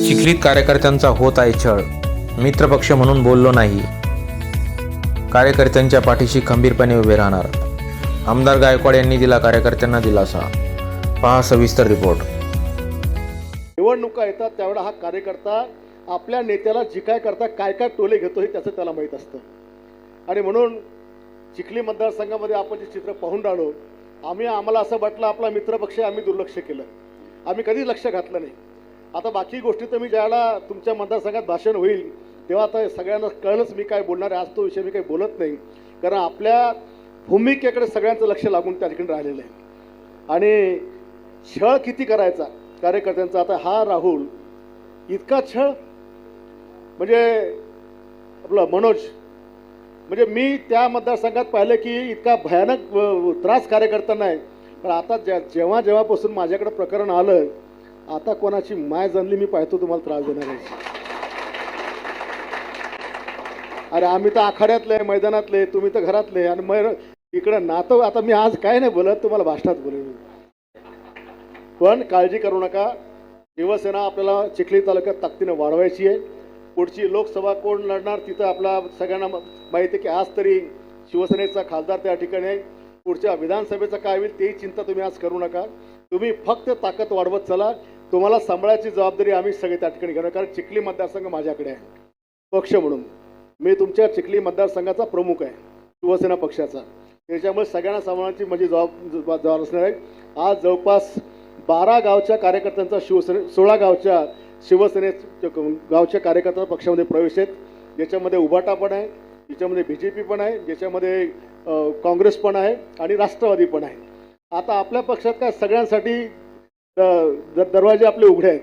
चिखलीत कार्यकर्त्यांचा होत आहे छळ. मित्रपक्ष म्हणून बोललो नाही. कार्यकर्त्यांच्या पाठीशी खंबीरपणे उभे राहणार. आमदार गायकवाड यांनी दिला कार्यकर्त्यांना दिलासा. पहा सविस्तर रिपोर्ट. निवडणुका येतात त्यावेळेला हा कार्यकर्ता आपल्या नेत्याला जी काय करता काय काय टोले घेतो हे त्याचं त्याला माहीत असतं. आणि म्हणून चिखली मतदारसंघामध्ये आपण जे चित्र पाहून राहिलो, आम्हाला असं वाटलं आपला मित्रपक्ष आम्ही दुर्लक्ष केलं, आम्ही कधीच लक्ष घातलं नाही. आता बाकी गोष्टी तर मी ज्यावेळेला तुमच्या मतदारसंघात भाषण होईल तेव्हा आता सगळ्यांना कळलंच मी काय बोलणार आहे. आज तो विषय मी काही बोलत नाही, कारण आपल्या भूमिकेकडे सगळ्यांचं लक्ष लागून त्या ठिकाणी राहिलेलं आहे. आणि छळ किती करायचा कार्यकर्त्यांचा. आता हा राहुल इतका छळ, म्हणजे आपलं मनोज, म्हणजे मी त्या मतदारसंघात पाहिलं की इतका भयानक त्रास कार्यकर्त्यांना आहे. पण आता जेव्हापासून माझ्याकडे प्रकरण आलं, आता कोणाची माय जनली मी पाहतो तुम्हाला त्रास देणार आहे. अरे आम्ही तर आखाड्यातले, मैदानातले, तुम्ही तर घरातले, आणि मग इकडं नातं. आता मी आज काय नाही बोलत, तुम्हाला भाषणात बोलेल. पण काळजी करू नका, शिवसेना आपल्याला चिखली तालुक्यात ताकदीनं वाढवायची आहे. पुढची लोकसभा कोण लढणार तिथं आपला सगळ्यांना माहिती आहे की आज तरी शिवसेनेचा खासदार त्या ठिकाणी आहे. पुढच्या विधानसभेचं काय होईल तेही चिंता तुम्ही आज करू नका. तुम्ही फक्त ताकद वाढवत चला. तुम्हाला सांभाळायची जबाबदारी आम्ही सगळे त्या ठिकाणी घेणार, कारण चिखली मतदारसंघ माझ्याकडे आहे. पक्ष म्हणून मी तुमच्या चिखली मतदारसंघाचा प्रमुख आहे, शिवसेना पक्षाचा. त्याच्यामुळे सगळ्यांना सांभाळण्याची माझी जबाबदारी असणार आहे. आज जवळपास 12 गावच्या कार्यकर्त्यांचा 16 गावच्या शिवसेने गावच्या कार्यकर्त्यांचा पक्षामध्ये प्रवेश आहेत. ज्याच्यामध्ये उभाटा पण आहे, ज्याच्यामध्ये BJP पण आहे, ज्याच्यामध्ये काँग्रेस पण आहे आणि राष्ट्रवादी पण आहे. आता आपल्या पक्षात काय सगळ्यांसाठी दरवाजे आपले उघडे आहेत.